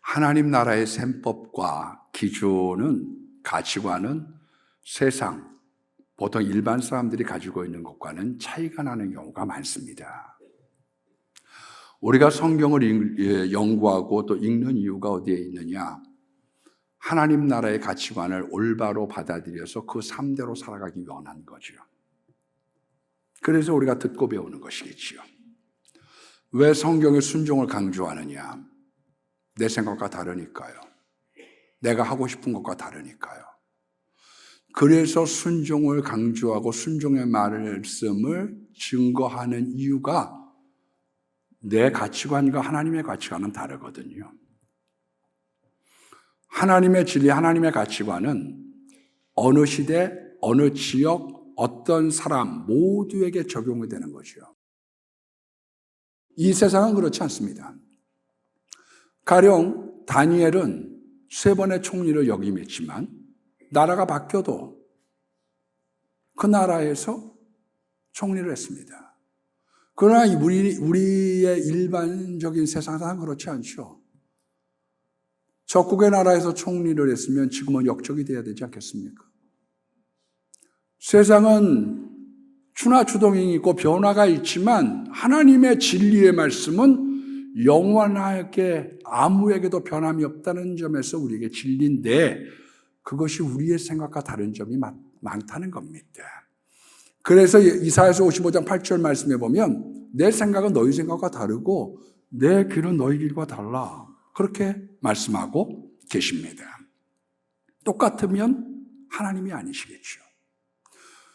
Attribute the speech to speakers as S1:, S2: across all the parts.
S1: 하나님 나라의 셈법과 기준은, 가치관은 세상, 보통 일반 사람들이 가지고 있는 것과는 차이가 나는 경우가 많습니다. 우리가 성경을 연구하고 또 읽는 이유가 어디에 있느냐? 하나님 나라의 가치관을 올바로 받아들여서 그 삶대로 살아가기 원한 거죠. 그래서 우리가 듣고 배우는 것이겠지요. 왜 성경의 순종을 강조하느냐? 내 생각과 다르니까요. 내가 하고 싶은 것과 다르니까요. 그래서 순종을 강조하고 순종의 말씀을 증거하는 이유가 내 가치관과 하나님의 가치관은 다르거든요. 하나님의 진리, 하나님의 가치관은 어느 시대, 어느 지역, 어떤 사람 모두에게 적용이 되는 거죠. 이 세상은 그렇지 않습니다. 가령 다니엘은 3번의 총리를 역임했지만 나라가 바뀌어도 그 나라에서 총리를 했습니다. 그러나 우리의 일반적인 세상은 그렇지 않죠. 적국의 나라에서 총리를 했으면 지금은 역적이 돼야 되지 않겠습니까? 세상은 추나추동이 있고 변화가 있지만 하나님의 진리의 말씀은 영원하게 아무에게도 변함이 없다는 점에서 우리에게 진리인데 그것이 우리의 생각과 다른 점이 많다는 겁니다. 그래서 이사야서 55장 8절 말씀에 보면 내 생각은 너희 생각과 다르고 내 길은 너희 길과 달라. 그렇게 말씀하고 계십니다. 똑같으면 하나님이 아니시겠죠.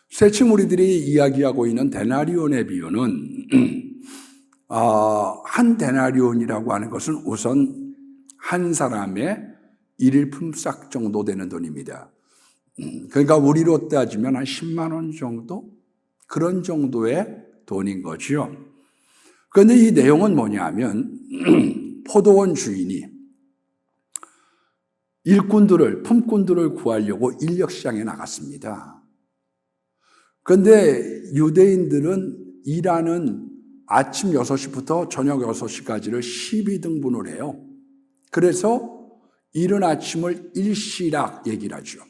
S1: 새침 우리들이 이야기하고 있는 데나리온의 비유는 한 데나리온이라고 하는 것은 우선 한 사람의 일일 품삯 정도 되는 돈입니다. 그러니까 우리로 따지면 한 10만 원 정도? 그런 정도의 돈인 거죠. 그런데 이 내용은 뭐냐면 포도원 주인이 품꾼들을 구하려고 인력시장에 나갔습니다. 그런데 유대인들은 일하는 아침 6시부터 저녁 6시까지를 12등분을 해요. 그래서 이른 아침을 일시락 얘기를 하죠.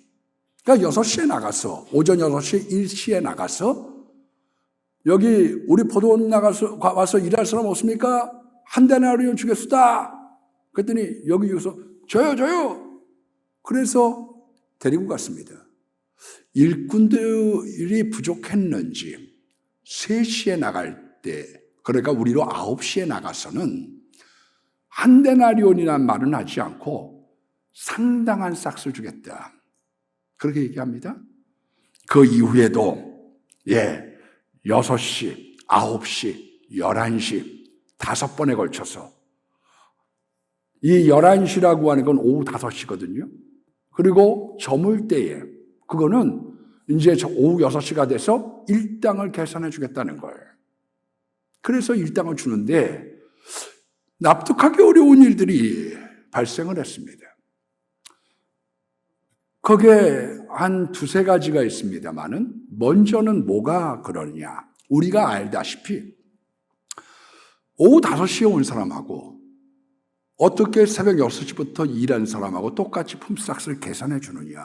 S1: 그러니까 6시에 나가서, 오전 6시 일시에 나가서 여기 우리 포도원 와서 일할 사람 없습니까? 한 데나리온 주겠수다. 그랬더니 여기서 저요. 그래서 데리고 갔습니다. 일꾼들이 부족했는지 3시에 나갈 때, 그러니까 우리로 9시에 나가서는 한 데나리온이라는 말은 하지 않고 상당한 싹을 주겠다. 그렇게 얘기합니다. 그 이후에도 6시, 9시, 11시 5번에 걸쳐서 이 11시라고 하는 건 오후 5시거든요. 그리고 저물 때에 그거는 이제 오후 6시가 돼서 일당을 계산해 주겠다는 거예요. 그래서 일당을 주는데 납득하기 어려운 일들이 발생을 했습니다. 거기에 한 2-3가지가 있습니다만은 먼저는 뭐가 그러냐. 우리가 알다시피 오후 5시에 온 사람하고 어떻게 새벽 6시부터 일한 사람하고 똑같이 품삯을 계산해 주느냐.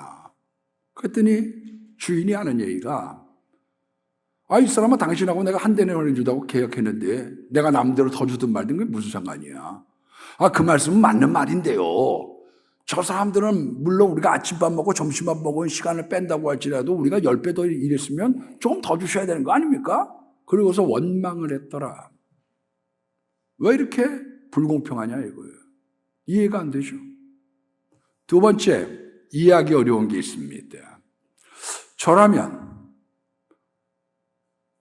S1: 그랬더니 주인이 하는 얘기가 이 사람은 당신하고 내가 한 데나리온 주다고 계약했는데 내가 남대로 더 주든 말든 그게 무슨 상관이야. 그 말씀은 맞는 말인데요. 저 사람들은 물론 우리가 아침밥 먹고 점심밥 먹은 시간을 뺀다고 할지라도 우리가 10배 더 일했으면 조금 더 주셔야 되는 거 아닙니까? 그러고서 원망을 했더라. 왜 이렇게 불공평하냐 이거예요. 이해가 안 되죠. 2번째, 이해하기 어려운 게 있습니다. 저라면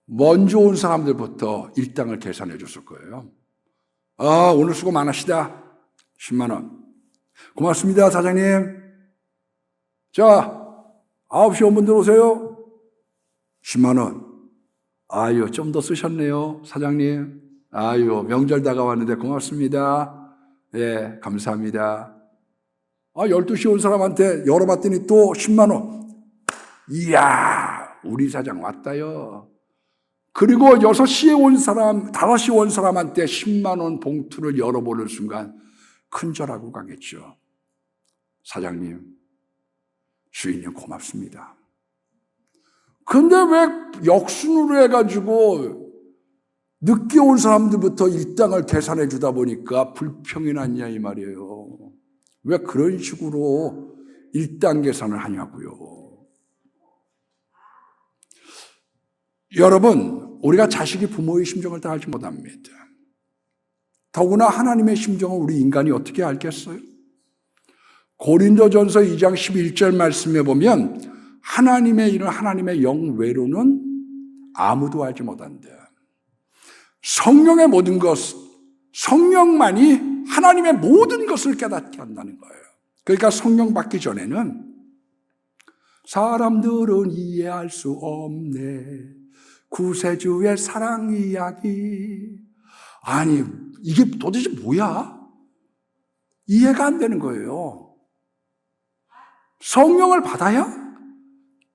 S1: 먼저 온 사람들부터 일당을 계산해 줬을 거예요. 오늘 수고 많으시다. 10만 원. 고맙습니다, 사장님. 자, 9시 온 분들 오세요. 10만 원. 좀 더 쓰셨네요, 사장님. 명절 다가왔는데 고맙습니다. 예, 감사합니다. 12시 온 사람한테 열어봤더니 또 10만 원. 이야, 우리 사장 왔다요. 그리고 6시에 온 사람, 5시 온 사람한테 10만 원 봉투를 열어보는 순간 큰절하고 가겠죠. 사장님, 주인님 고맙습니다. 근데 왜 역순으로 해가지고 늦게 온 사람들부터 일당을 계산해 주다 보니까 불평이 났냐 이 말이에요. 왜 그런 식으로 일당 계산을 하냐고요. 여러분, 우리가 자식이 부모의 심정을 다 알지 못합니다. 더구나 하나님의 심정을 우리 인간이 어떻게 알겠어요? 고린도전서 2장 11절 말씀에 보면 하나님의 일은 하나님의 영 외로는 아무도 알지 못한다. 성령의 모든 것, 성령만이 하나님의 모든 것을 깨닫게 한다는 거예요. 그러니까 성령 받기 전에는 사람들은 이해할 수 없네. 구세주의 사랑 이야기. 아니, 이게 도대체 뭐야? 이해가 안 되는 거예요. 성령을 받아야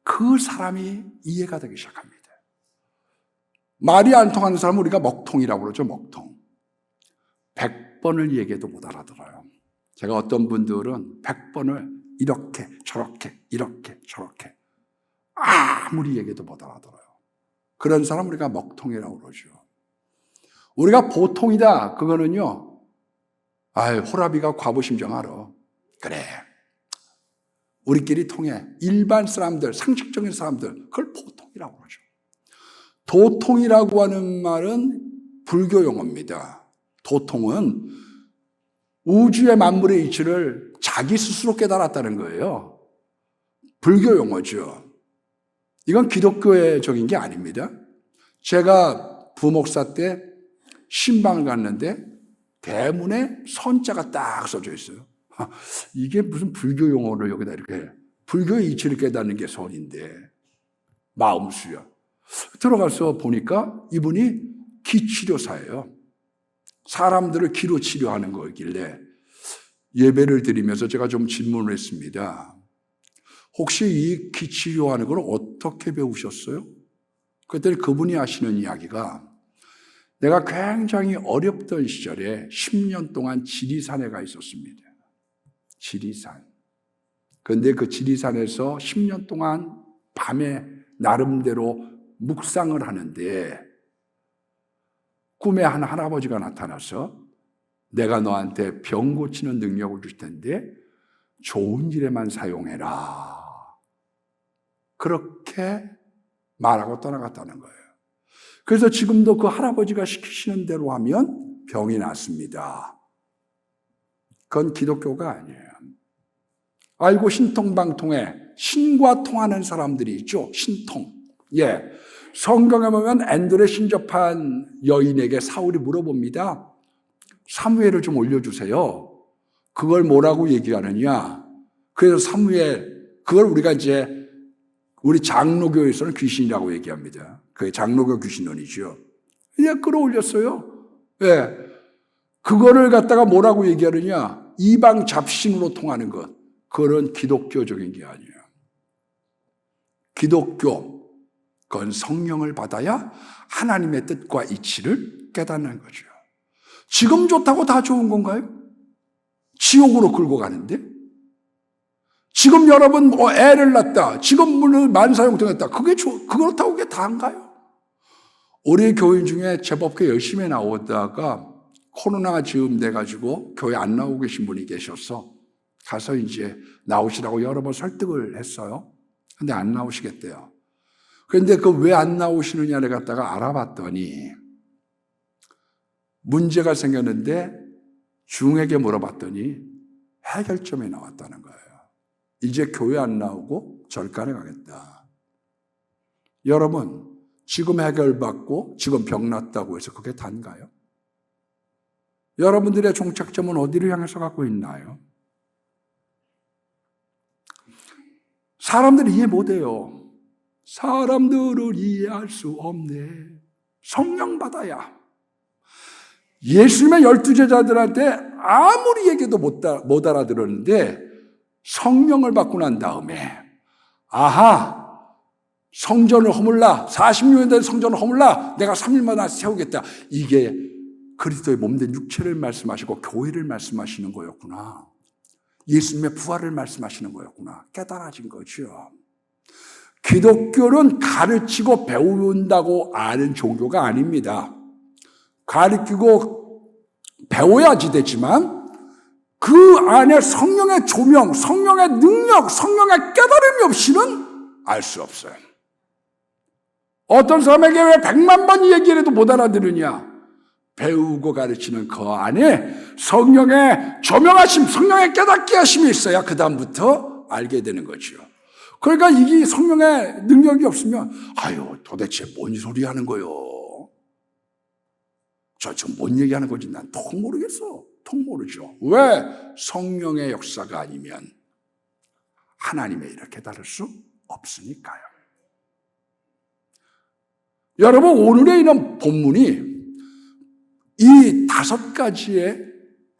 S1: 그 사람이 이해가 되기 시작합니다. 말이 안 통하는 사람은 우리가 먹통이라고 그러죠. 먹통. 100번을 얘기해도 못 알아들어요. 제가 어떤 분들은 100번을 이렇게 저렇게 이렇게 저렇게 아무리 얘기해도 못 알아들어요. 그런 사람 우리가 먹통이라고 그러죠. 우리가 보통이다 그거는요, 호라비가 과부심정 알아. 그래, 우리끼리 통해. 일반 사람들, 상식적인 사람들, 그걸 보통이라고 그러죠. 도통이라고 하는 말은 불교 용어입니다. 도통은 우주의 만물의 이치를 자기 스스로 깨달았다는 거예요. 불교 용어죠. 이건 기독교적인 게 아닙니다. 제가 부목사 때 신방을 갔는데 대문에 선자가 딱 써져 있어요. 이게 무슨 불교 용어를 여기다 이렇게, 불교의 이치를 깨닫는 게 선인데, 마음수야. 들어가서 보니까 이분이 기치료사예요. 사람들을 기로 치료하는 거길래 예배를 드리면서 제가 좀 질문을 했습니다. 혹시 이 기치료하는 걸 어떻게 배우셨어요? 그랬더니 그분이 하시는 이야기가, 내가 굉장히 어렵던 시절에 10년 동안 지리산에 가 있었습니다. 지리산. 그런데 그 지리산에서 10년 동안 밤에 나름대로 묵상을 하는데 꿈에 한 할아버지가 나타나서 내가 너한테 병 고치는 능력을 줄 텐데 좋은 일에만 사용해라. 그렇게 말하고 떠나갔다는 거예요. 그래서 지금도 그 할아버지가 시키시는 대로 하면 병이 낫습니다. 그건 기독교가 아니에요. 알고 신통방통에 신과 통하는 사람들이 있죠. 신통. 예. 성경에 보면 엔돌에 신접한 여인에게 사울이 물어봅니다. 사무엘을 좀 올려주세요. 그걸 뭐라고 얘기하느냐. 그래서 사무엘, 그걸 우리가 이제 우리 장로교에서는 귀신이라고 얘기합니다. 그게 장로교 귀신론이죠. 그냥 끌어올렸어요. 예. 그거를 갖다가 뭐라고 얘기하느냐. 이방 잡신으로 통하는 것. 그건 기독교적인 게 아니에요. 기독교, 그건 성령을 받아야 하나님의 뜻과 이치를 깨닫는 거죠. 지금 좋다고 다 좋은 건가요? 지옥으로 끌고 가는데? 지금 여러분 애를 낳았다. 지금 물론 만사형통했다. 그렇다고 그게 다인가요? 우리 교인 중에 제법 꽤 열심히 나오다가 코로나가 즈음 돼가지고 교회 안 나오고 계신 분이 계셔서 가서 이제 나오시라고 여러 번 설득을 했어요. 근데 안 나오시겠대요. 그런데 그 왜 안 나오시느냐를 갖다가 알아봤더니 문제가 생겼는데 중에게 물어봤더니 해결점이 나왔다는 거예요. 이제 교회 안 나오고 절간에 가겠다. 여러분, 지금 해결받고 지금 병 났다고 해서 그게 단가요? 여러분들의 종착점은 어디를 향해서 갖고 있나요? 사람들이 이해 못해요. 사람들을 이해할 수 없네. 성령 받아야. 예수님의 12제자들한테 아무리 얘기해도 못 알아들었는데 성령을 받고 난 다음에 성전을 허물라, 40년 된 성전을 허물라, 내가 3일마다 세우겠다. 이게 그리스도의 몸된 육체를 말씀하시고 교회를 말씀하시는 거였구나. 예수님의 부활을 말씀하시는 거였구나. 깨달아진 거죠. 기독교는 가르치고 배운다고 아는 종교가 아닙니다. 가르치고 배워야지 되지만 그 안에 성령의 조명, 성령의 능력, 성령의 깨달음이 없이는 알 수 없어요. 어떤 사람에게 왜 100만 번 얘기를 해도 못 알아들으냐? 배우고 가르치는 그 안에 성령의 조명하심, 성령의 깨닫게 하심이 있어야 그 다음부터 알게 되는 거죠. 그러니까 이게 성령의 능력이 없으면 아유 도대체 뭔 소리 하는 거요? 저 지금 뭔 얘기하는 건지 난 통 모르겠어. 통 모르죠. 왜? 성령의 역사가 아니면 하나님의 일을 깨달을 수 없으니까요. 여러분 오늘의 이런 본문이 이 5가지의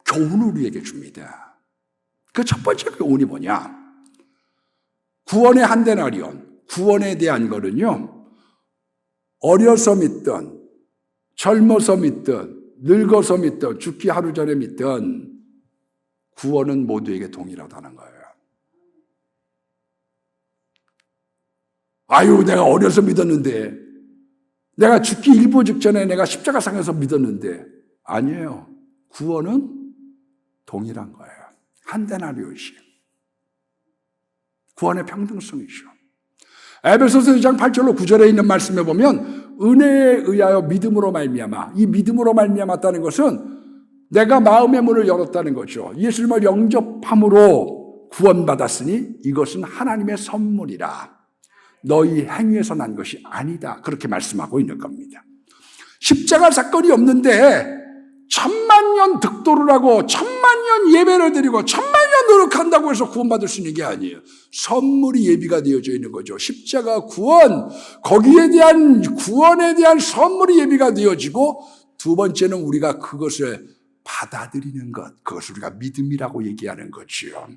S1: 교훈을 우리에게 줍니다. 그 첫 번째 교훈이 뭐냐? 구원의 한 데나리온, 구원에 대한 거는요, 어려서 믿든, 젊어서 믿든, 늙어서 믿든, 죽기 하루 전에 믿든, 구원은 모두에게 동일하다는 거예요. 아유, 내가 어려서 믿었는데, 내가 죽기 일부 직전에 내가 십자가상에서 믿었는데, 아니에요. 구원은 동일한 거예요. 한 데나리온씩. 구원의 평등성이죠. 에베소서 2장 8절로 9절에 있는 말씀에 보면 은혜에 의하여 믿음으로 말미암아, 이 믿음으로 말미암았다는 것은 내가 마음의 문을 열었다는 거죠. 예수님을 영접함으로 구원받았으니 이것은 하나님의 선물이라 너희 행위에서 난 것이 아니다. 그렇게 말씀하고 있는 겁니다. 십자가 사건이 없는데 1000만년 득도를 하고 1000만년 예배를 드리고 1000만년 노력한다고 해서 구원받을 수 있는 게 아니에요. 선물이 예비가 되어져 있는 거죠. 십자가 구원, 거기에 대한 구원에 대한 선물이 예비가 되어지고 두 번째는 우리가 그것을 받아들이는 것, 그것을 우리가 믿음이라고 얘기하는 거지요.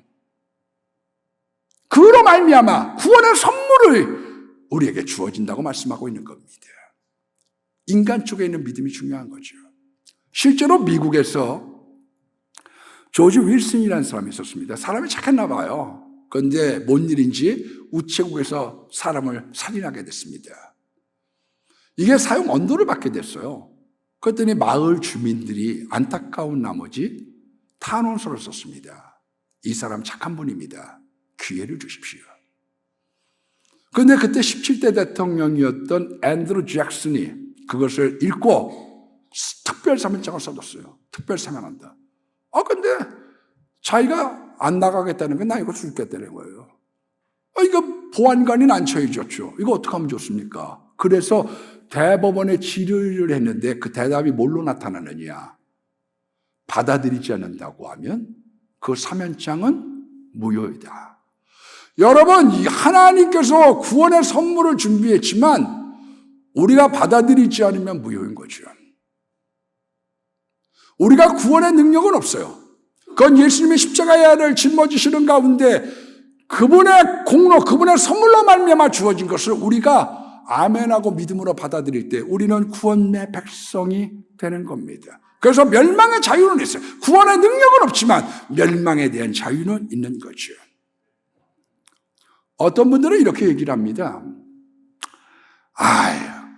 S1: 그로 말미암아 구원의 선물을 우리에게 주어진다고 말씀하고 있는 겁니다. 인간 쪽에 있는 믿음이 중요한 거죠. 실제로 미국에서 조지 윌슨이라는 사람이 있었습니다. 사람이 착했나 봐요. 그런데 뭔 일인지 우체국에서 사람을 살인하게 됐습니다. 이게 사형 언도를 받게 됐어요. 그랬더니 마을 주민들이 안타까운 나머지 탄원서를 썼습니다. 이 사람 착한 분입니다. 기회를 주십시오. 그런데 그때 17대 대통령이었던 앤드루 잭슨이 그것을 읽고 특별 사면장을 써줬어요. 특별 사면한다. 근데 자기가 안 나가겠다는 건 나 이거 죽겠다는 거예요. 이거 보안관이 난처해졌죠. 이거 어떻게 하면 좋습니까? 그래서 대법원에 질의를 했는데 그 대답이 뭘로 나타나느냐? 받아들이지 않는다고 하면 그 사면장은 무효이다. 여러분, 하나님께서 구원의 선물을 준비했지만 우리가 받아들이지 않으면 무효인 거죠. 우리가 구원의 능력은 없어요. 그건 예수님의 십자가를 짊어지시는 가운데 그분의 공로, 그분의 선물로 말미암아 주어진 것을 우리가 아멘하고 믿음으로 받아들일 때 우리는 구원의 백성이 되는 겁니다. 그래서 멸망의 자유는 있어요. 구원의 능력은 없지만 멸망에 대한 자유는 있는 거죠. 어떤 분들은 이렇게 얘기를 합니다.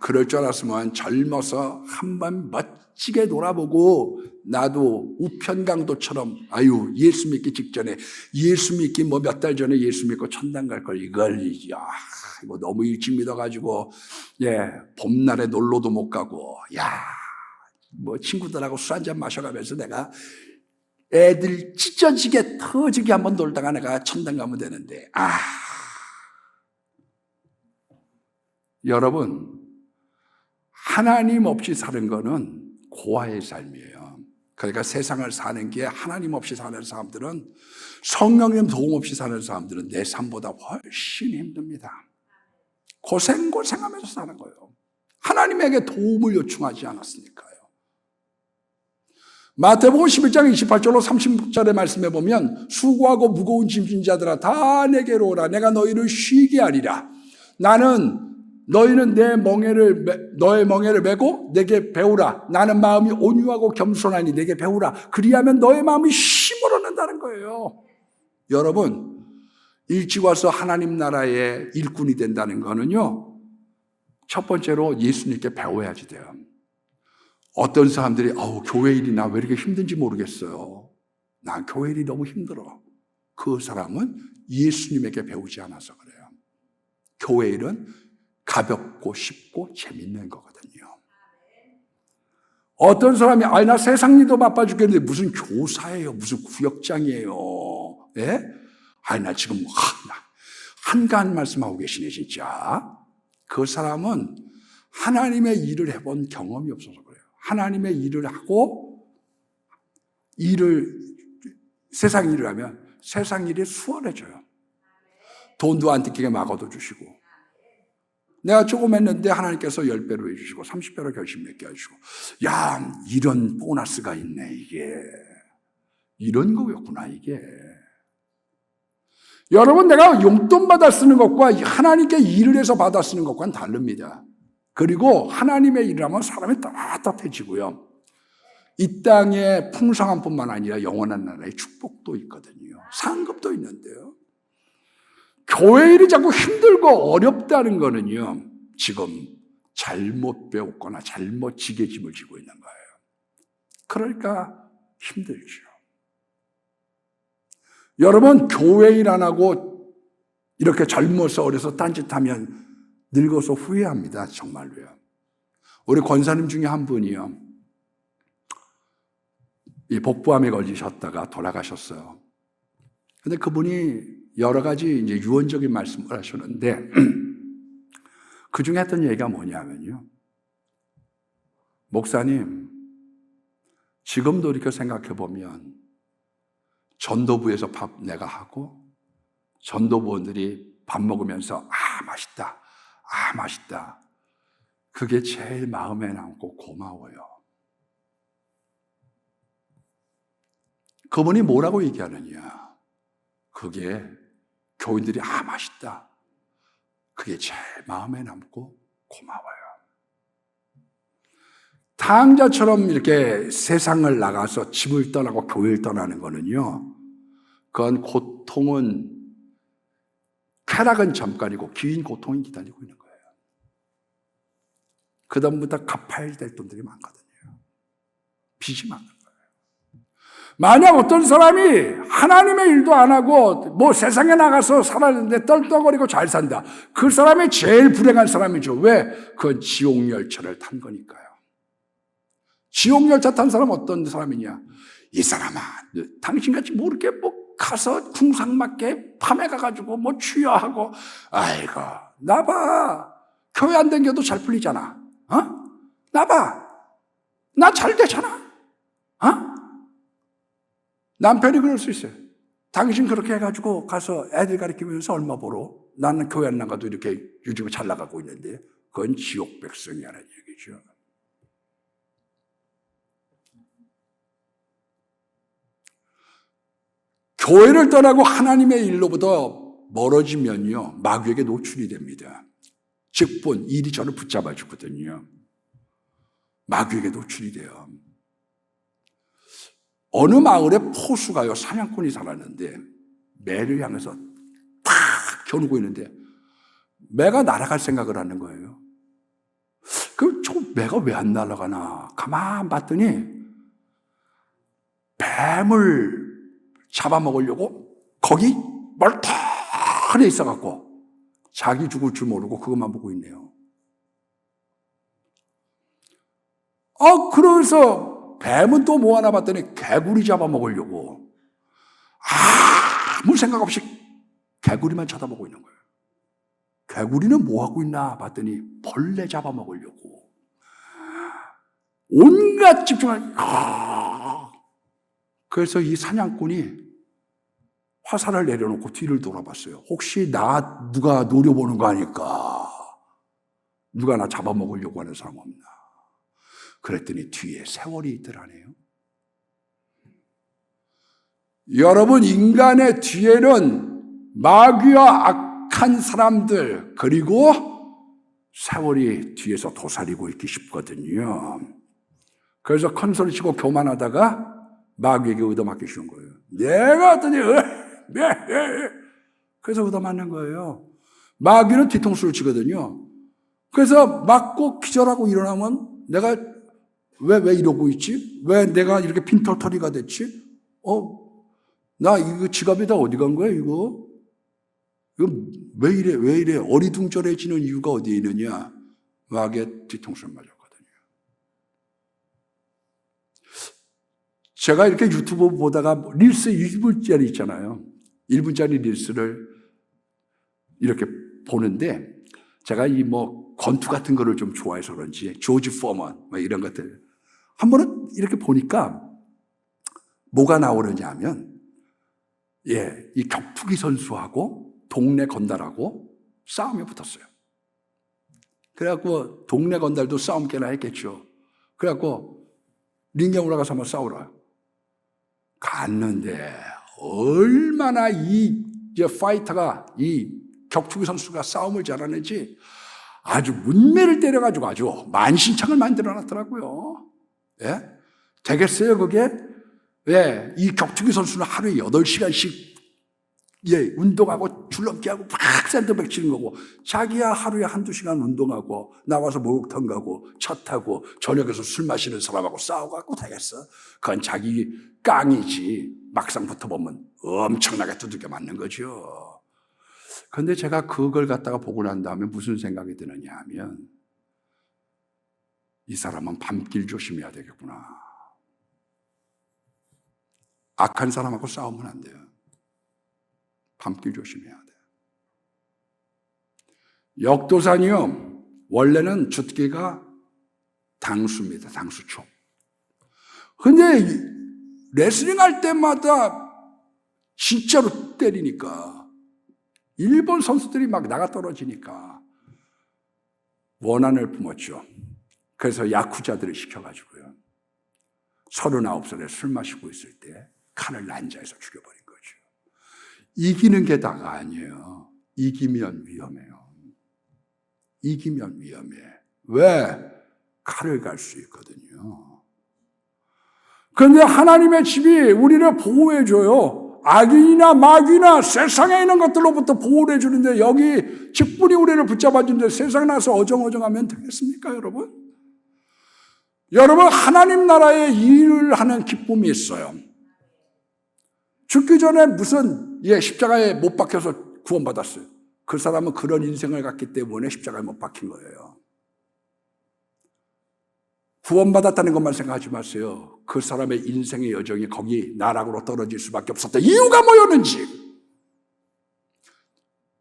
S1: 그럴 줄 알았으면 젊어서 한번 멋지게 놀아보고 나도 우편강도처럼 예수 믿기 직전에 예수 믿기 몇 달 전에 예수 믿고 천당 갈 걸 이거 너무 일찍 믿어가지고 봄날에 놀러도 못 가고 친구들하고 술 한잔 마셔가면서 내가 애들 찢어지게 터지게 한번 놀다가 내가 천당 가면 되는데 여러분, 하나님 없이 사는 거는 고아의 삶이에요. 그러니까 세상을 사는 게 하나님 없이 사는 사람들은, 성령님 도움 없이 사는 사람들은 내 삶보다 훨씬 힘듭니다. 고생하면서 사는 거예요. 하나님에게 도움을 요청하지 않았으니까요. 마태복음 11장 28절로 30절의 말씀에 보면 수고하고 무거운 짐진 자들아 다 내게로 오라. 내가 너희를 쉬게 하리라. 나는 너희는 너의 멍에를 메고 내게 배우라. 나는 마음이 온유하고 겸손하니 내게 배우라. 그리하면 너의 마음이 힘을 얻는다는 거예요. 여러분, 일찍 와서 하나님 나라의 일꾼이 된다는 거는요, 첫 번째로 예수님께 배워야지 돼요. 어떤 사람들이 교회 일이 나 왜 이렇게 힘든지 모르겠어요. 난 교회 일이 너무 힘들어. 그 사람은 예수님에게 배우지 않아서 그래요. 교회 일은 가볍고 쉽고 재밌는 거거든요. 어떤 사람이 나 세상 일도 바빠 죽겠는데 무슨 교사예요, 무슨 구역장이에요. 예? 나 지금 한가한 말씀하고 계시네 진짜. 그 사람은 하나님의 일을 해본 경험이 없어서 그래요. 하나님의 일을 하고 세상 일을 하면 세상 일이 수월해져요. 돈도 안 뜯기게 막아도 주시고, 내가 조금 했는데 하나님께서 10배로 해주시고 30배로 결심 맺게 해주시고, 이런 보너스가 있네. 이게 이런 거였구나. 이게 여러분, 내가 용돈 받아 쓰는 것과 하나님께 일을 해서 받아 쓰는 것과는 다릅니다. 그리고 하나님의 일을 하면 사람이 따뜻해지고요, 이 땅의 풍성함뿐만 아니라 영원한 나라의 축복도 있거든요. 상급도 있는데요. 교회 일이 자꾸 힘들고 어렵다는 거는요, 지금 잘못 배웠거나 잘못 지게짐을 지고 있는 거예요. 그러니까 힘들죠. 여러분, 교회 일 안 하고 이렇게 젊어서 어려서 딴짓하면 늙어서 후회합니다. 정말로요. 우리 권사님 중에 한 분이요, 이 복부암에 걸리셨다가 돌아가셨어요. 근데 그분이 여러 가지 이제 유언적인 말씀을 하셨는데, 그 중에 했던 얘기가 뭐냐면요, 목사님, 지금도 이렇게 생각해 보면 전도부에서 밥 내가 하고 전도부원들이 밥 먹으면서 맛있다, 맛있다, 그게 제일 마음에 남고 고마워요. 그분이 뭐라고 얘기하느냐, 그게 교인들이 맛있다, 그게 제일 마음에 남고 고마워요. 탕자처럼 이렇게 세상을 나가서 집을 떠나고 교회를 떠나는 거는요, 그건 고통은, 쾌락은 잠깐이고 긴 고통이 기다리고 있는 거예요. 그 다음부터 갚아야 될 돈들이 많거든요. 빚이 많은 거예요. 만약 어떤 사람이 하나님의 일도 안 하고 세상에 나가서 살았는데 떨떠거리고 잘 산다, 그 사람이 제일 불행한 사람이죠. 왜? 그건 지옥열차를 탄 거니까요. 지옥열차 탄 사람은 어떤 사람이냐, 이 사람아, 당신같이 이렇게 가서 궁상맞게 밤에 가가지고 취여하고, 아이고, 나봐, 교회 안 다녀도 잘 풀리잖아. 나봐, 나 잘 되잖아. 남편이 그럴 수 있어요. 당신 그렇게 해가지고 가서 애들 가르치면서 얼마 벌어? 나는 교회 안 나가도 이렇게 요즘에 잘 나가고 있는데, 그건 지옥 백성이라는 얘기죠. 교회를 떠나고 하나님의 일로부터 멀어지면요, 마귀에게 노출이 됩니다. 직분, 일이 저를 붙잡아 주거든요. 마귀에게 노출이 돼요. 어느 마을에 포수가요, 사냥꾼이 살았는데 매를 향해서 탁 겨누고 있는데 매가 날아갈 생각을 하는 거예요. 그럼 저 매가 왜 안 날아가나 가만 봤더니 뱀을 잡아먹으려고 거기 멀쩡해 있어갖고 자기 죽을 줄 모르고 그것만 보고 있네요. 그러면서 뱀은 또 뭐 하나 봤더니 개구리 잡아먹으려고 아무 생각 없이 개구리만 쳐다보고 있는 거예요. 개구리는 뭐 하고 있나 봤더니 벌레 잡아먹으려고 온갖 집중을. 그래서 이 사냥꾼이 화살을 내려놓고 뒤를 돌아봤어요. 혹시 누가 노려보는 거 아닐까? 누가 나 잡아먹으려고 하는 사람 없나? 그랬더니 뒤에 세월이 있더라네요. 여러분, 인간의 뒤에는 마귀와 악한 사람들, 그리고 세월이 뒤에서 도사리고 있기 싶거든요. 그래서 큰소리 치고 교만하다가 마귀에게 얻어맞기 쉬운 거예요. 내가 어떠니? 그래서 얻어맞는 거예요. 마귀는 뒤통수를 치거든요. 그래서 맞고 기절하고 일어나면 내가 왜 이러고 있지? 왜 내가 이렇게 빈털터리가 됐지? 나 이거 지갑이 다 어디 간 거야, 이거? 이거 왜 이래? 어리둥절해지는 이유가 어디에 있느냐? 마귀의 뒤통수를 맞았거든요. 제가 이렇게 유튜브 보다가 릴스 1분짜리 있잖아요. 1분짜리 릴스를 이렇게 보는데 제가 이 권투 같은 거를 좀 좋아해서 그런지 조지 포먼 이런 것들 한 번은 이렇게 보니까 뭐가 나오느냐 하면 이 격투기 선수하고 동네 건달하고 싸움에 붙었어요. 그래갖고 동네 건달도 싸움 깨나 했겠죠. 그래갖고 링에 올라가서 한번 싸우라. 갔는데 얼마나 이 파이터가 이 격투기 선수가 싸움을 잘하는지 아주 문매를 때려가지고 아주 만신창을 만들어놨더라고요. 예? 되겠어요 그게? 예, 이 격투기 선수는 하루에 8시간씩 운동하고 줄넘기하고 막 샌드백 치는 거고 자기야 하루에 1-2시간 운동하고 나와서 목욕탕 가고 차 타고 저녁에서 술 마시는 사람하고 싸워갖고 되겠어? 그건 자기 깡이지 막상 붙어보면 엄청나게 두들겨 맞는 거죠. 그런데 제가 그걸 갖다가 보고 난 다음에 무슨 생각이 드느냐 하면 이 사람은 밤길 조심해야 되겠구나. 악한 사람하고 싸우면 안 돼요. 밤길 조심해야 돼. 역도산이요. 원래는 숫기가 당수입니다. 당수초. 근데 레슬링 할 때마다 진짜로 때리니까 일본 선수들이 막 나가 떨어지니까 원한을 품었죠. 그래서 야쿠자들을 시켜가지고요. 39살에 술 마시고 있을 때 칼을 난자에서 죽여버린 거죠. 이기는 게 다가 아니에요. 이기면 위험해요. 이기면 위험해. 왜? 칼을 갈 수 있거든요. 그런데 하나님의 집이 우리를 보호해줘요. 악인이나 마귀나 세상에 있는 것들로부터 보호를 해주는데 여기 직분이 우리를 붙잡아주는데 세상 나서 어정어정하면 되겠습니까, 여러분? 여러분, 하나님 나라의 일을 하는 기쁨이 있어요. 죽기 전에 무슨 십자가에 못 박혀서 구원받았어요. 그 사람은 그런 인생을 갖기 때문에 십자가에 못 박힌 거예요. 구원받았다는 것만 생각하지 마세요. 그 사람의 인생의 여정이 거기 나락으로 떨어질 수밖에 없었던 이유가 뭐였는지.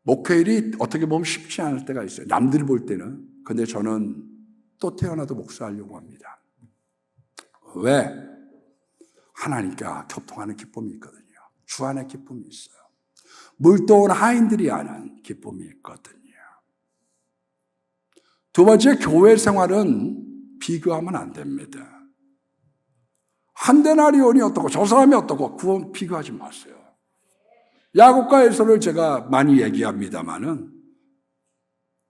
S1: 목회일이 어떻게 보면 쉽지 않을 때가 있어요. 남들이 볼 때는. 근데 저는 또 태어나도 목사하려고 합니다. 왜? 하나님과 교통하는 기쁨이 있거든요. 주 안에 기쁨이 있어요. 물도온 하인들이 아는 기쁨이 있거든요. 두 번째, 교회 생활은 비교하면 안 됩니다. 한 데나리온이 어떻고 저 사람이 어떻고 그건 비교하지 마세요. 야곱과에서를 제가 많이 얘기합니다마는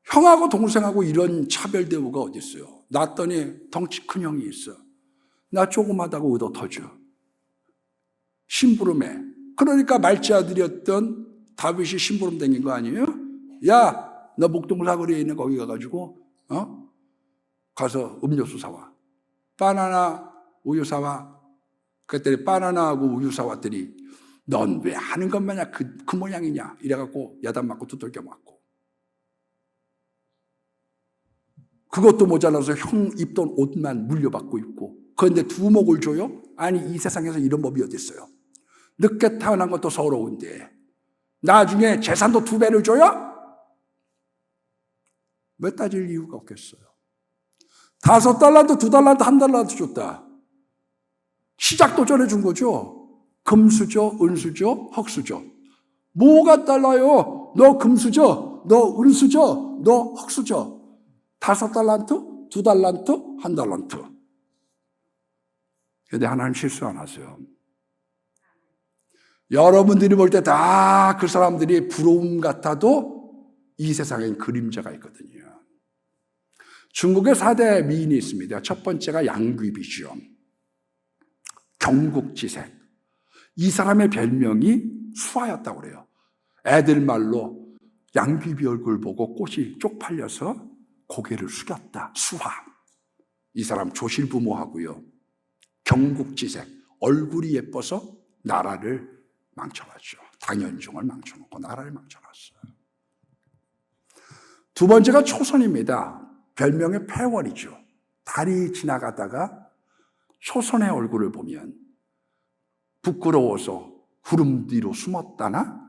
S1: 형하고 동생하고 이런 차별 대우가 어디 있어요? 낳았더니 덩치 큰 형이 있어. 나 조그마하다고 얻어 터져. 심부름해. 그러니까 말지 아들이었던 다윗이 심부름 댕긴 거 아니에요? 야, 너 목동사거리에 있는 거기 가가지고 가서 음료수 사와. 바나나 우유 사와. 그랬더니 바나나하고 우유 사왔더니 넌 왜 하는 것 마냥 그 모양이냐 이래갖고 야단 맞고 두들겨 맞고. 그것도 모자라서 형 입던 옷만 물려받고 입고. 그런데 두목을 줘요? 아니 이 세상에서 이런 법이 어디 있어요? 늦게 태어난 것도 서러운데 나중에 재산도 2배를 줘요? 왜 따질 이유가 없겠어요? 5달란트, 2달란트, 1달란트 줬다. 시작도 전해준 거죠. 금수저, 은수저, 흙수저. 뭐가 달라요? 너 금수저, 너 은수저, 너 흙수저. 5달란트, 2달란트, 1달란트. 그런데 하나님 실수 안 하세요. 여러분들이 볼 때 다 그 사람들이 부러움 같아도 이 세상엔 그림자가 있거든요. 중국에 4대 미인이 있습니다. 첫 번째가 양귀비죠. 경국지색. 이 사람의 별명이 수아였다고 그래요. 애들 말로 양귀비 얼굴 보고 꽃이 쪽팔려서 고개를 숙였다. 수아. 이 사람 조실부모하고요. 경국지색. 얼굴이 예뻐서 나라를 망쳐갔죠. 당연종을 망쳐놓고 나라를 망쳐갔어요. 두 번째가 초선입니다. 별명의 패월이죠. 달이 지나가다가 초선의 얼굴을 보면 부끄러워서 구름 뒤로 숨었다나,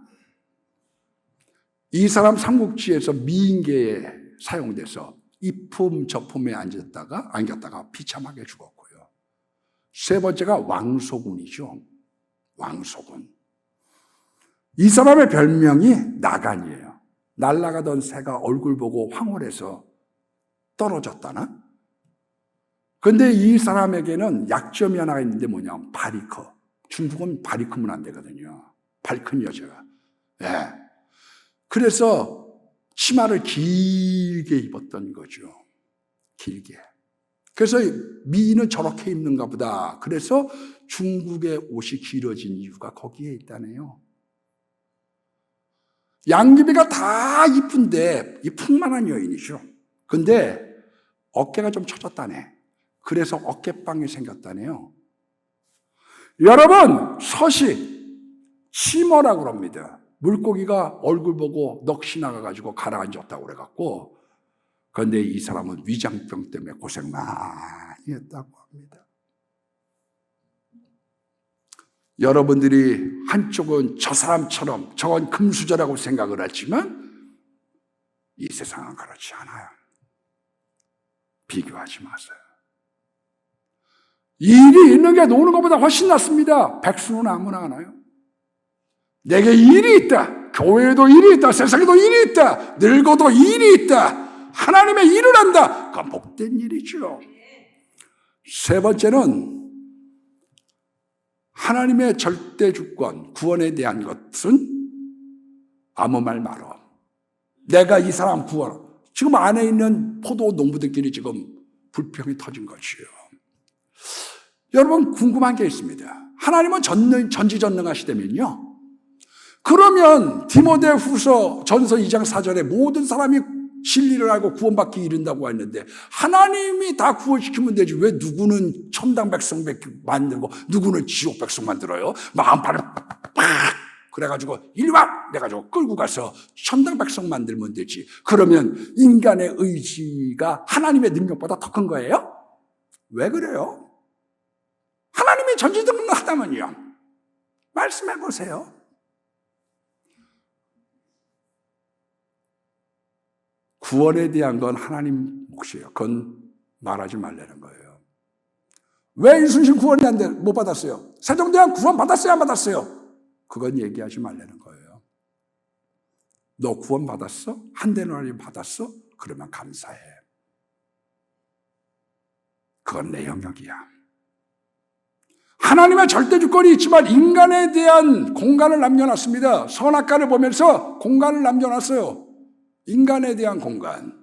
S1: 이 사람 삼국지에서 미인계에 사용돼서 이품 저품에 안겼다가 비참하게 죽었고요. 세 번째가 왕소군이죠. 왕소군. 이 사람의 별명이 나간이에요. 날아가던 새가 얼굴 보고 황홀해서 떨어졌다나? 근데 이 사람에게는 약점이 하나가 있는데 뭐냐? 발이 커. 중국은 발이 크면 안 되거든요. 발 큰 여자가. 네. 그래서 치마를 길게 입었던 거죠. 길게. 그래서 미인은 저렇게 입는가 보다. 그래서 중국의 옷이 길어진 이유가 거기에 있다네요. 양귀비가 다 이쁜데, 이 풍만한 여인이죠. 근데 어깨가 좀 처졌다네. 그래서 어깨빵이 생겼다네요. 여러분, 서시, 치머라고 그럽니다. 물고기가 얼굴 보고 넋이 나가가지고 가라앉았다고 그래갖고, 그런데 이 사람은 위장병 때문에 고생 많이 했다고 합니다. 여러분들이 한쪽은 저 사람처럼 저건 금수저라고 생각을 하지만 이 세상은 그렇지 않아요. 비교하지 마세요. 일이 있는 게 노는 것보다 훨씬 낫습니다. 백수는 아무나 하나요? 내게 일이 있다. 교회에도 일이 있다. 세상에도 일이 있다. 늙어도 일이 있다. 하나님의 일을 한다. 그건 복된 일이죠. 세 번째는 하나님의 절대 주권, 구원에 대한 것은 아무 말 말어. 내가 이 사람 구원. 지금 안에 있는 포도 농부들끼리 지금 불평이 터진 것이에요. 여러분 궁금한 게 있습니다. 하나님은 전지전능하시다면요. 그러면 디모데후서 전서 2장 4절에 모든 사람이 진리를 알고 구원받기 이른다고 했는데 하나님이 다 구원시키면 되지 왜 누구는 천당 백성 만들고 누구는 지옥 백성 만들어요? 마음판을 팍 그래가지고 이리 와! 그래가지고 끌고 가서 천당 백성 만들면 되지. 그러면 인간의 의지가 하나님의 능력보다 더 큰 거예요? 왜 그래요? 하나님이 전지전능하다면요. 말씀해 보세요. 구원에 대한 건 하나님 몫이에요. 그건 말하지 말라는 거예요. 왜 이순신 구원이 못 받았어요? 세종대왕 구원 받았어요? 안 받았어요? 그건 얘기하지 말라는 거예요. 너 구원 받았어? 한 대나리 받았어? 그러면 감사해. 그건 내 영역이야. 하나님의 절대 주권이 있지만 인간에 대한 공간을 남겨놨습니다. 선악과를 보면서 공간을 남겨놨어요. 인간에 대한 공간.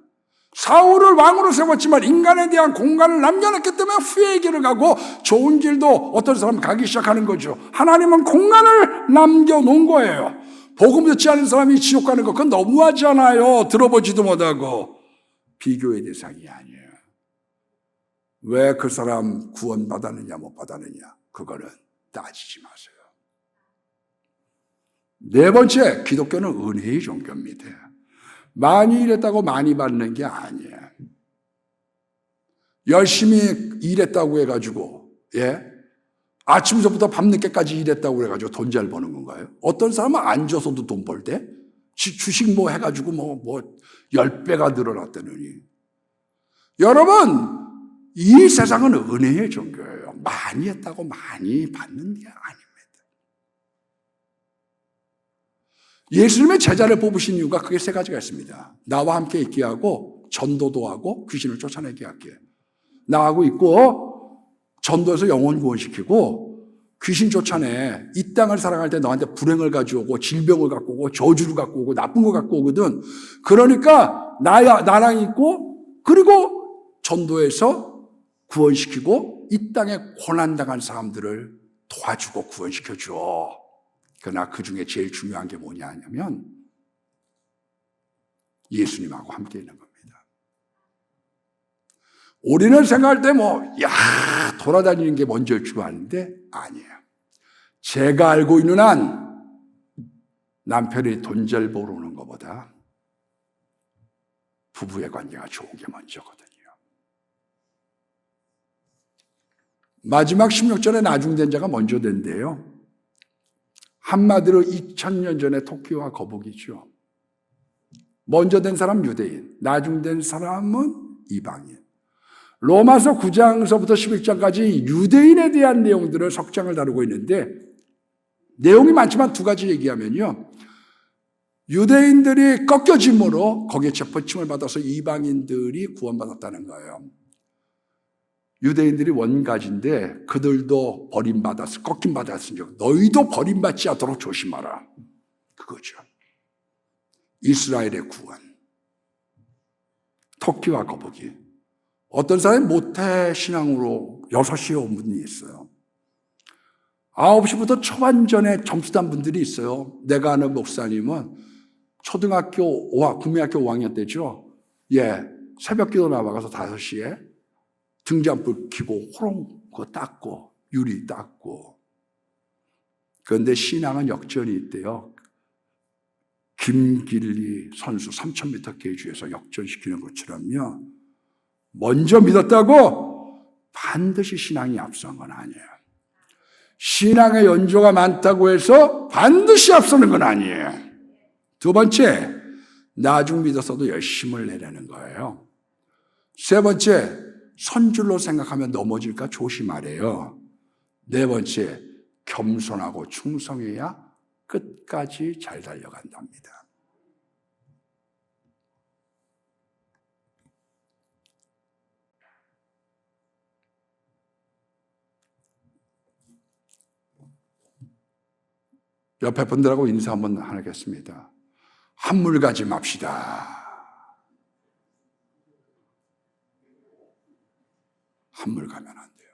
S1: 사울을 왕으로 세웠지만 인간에 대한 공간을 남겨놨기 때문에 후회의 길을 가고 좋은 길도 어떤 사람은 가기 시작하는 거죠. 하나님은 공간을 남겨놓은 거예요. 복음 듣지 않은 사람이 지옥 가는 거 그건 너무하잖아요. 들어보지도 못하고. 비교의 대상이 아니에요. 왜 그 사람 구원 받았느냐 못 받았느냐 그거는 따지지 마세요. 네 번째, 기독교는 은혜의 종교입니다. 많이 일했다고 많이 받는 게 아니에요. 열심히 일했다고 해가지고, 아침부터 밤늦게까지 일했다고 해가지고 돈 잘 버는 건가요? 어떤 사람은 안 줘서도 돈 벌대? 주식 뭐 해가지고 10배가 늘어났다느니. 여러분, 이 세상은 은혜의 종교예요. 많이 했다고 많이 받는 게 아닙니다. 예수님의 제자를 뽑으신 이유가 크게 세 가지가 있습니다. 나와 함께 있게 하고 전도도 하고 귀신을 쫓아내게 할게. 나하고 있고 전도해서 영혼 구원시키고 귀신 쫓아내. 이 땅을 살아갈 때 너한테 불행을 가져오고 질병을 갖고 오고 저주를 갖고 오고 나쁜 거 갖고 오거든. 그러니까 나랑 있고 그리고 선도해서 구원시키고 이 땅에 고난당한 사람들을 도와주고 구원시켜줘. 그러나 그 중에 제일 중요한 게 뭐냐 하냐면 예수님하고 함께 있는 겁니다. 우리는 생각할 때 돌아다니는 게 먼저일 줄 아는데 아니에요. 제가 알고 있는 한 남편이 돈 잘 벌어오는 것보다 부부의 관계가 좋은 게 먼저거든요. 마지막 16절에 나중된 자가 먼저 된대요. 한마디로 2000년 전에 토끼와 거북이죠. 먼저 된 사람 유대인, 나중된 사람은 이방인. 로마서 9장서부터 11장까지 유대인에 대한 내용들을 석장을 다루고 있는데 내용이 많지만 두 가지 얘기하면요. 유대인들이 꺾여짐으로 거기에 재판침을 받아서 이방인들이 구원받았다는 거예요. 유대인들이 원가지인데 그들도 버림받았어, 꺾임받았으니 너희도 버림받지 않도록 조심하라. 그거죠. 이스라엘의 구원. 토끼와 거북이. 어떤 사람이 모태신앙으로 6시에 온 분이 있어요. 9시부터 초반전에 점수 단 분들이 있어요. 내가 아는 목사님은 국민학교 5학년 때죠. 새벽 기도 나와가서 5시에 등잔불 켜고 호롱 그거 닦고 유리 닦고. 그런데 신앙은 역전이 있대요. 김길리 선수 3000m 계주에서 역전시키는 것처럼요. 먼저 믿었다고 반드시 신앙이 앞선 건 아니에요. 신앙의 연조가 많다고 해서 반드시 앞서는 건 아니에요. 두 번째, 나중 믿었어도 열심을 내라는 거예요. 세 번째, 선줄로 생각하면 넘어질까 조심하래요. 네 번째, 겸손하고 충성해야 끝까지 잘 달려간답니다. 옆에 분들하고 인사 한번 하겠습니다. 한물 가지 맙시다. 한물 가면 안 돼요.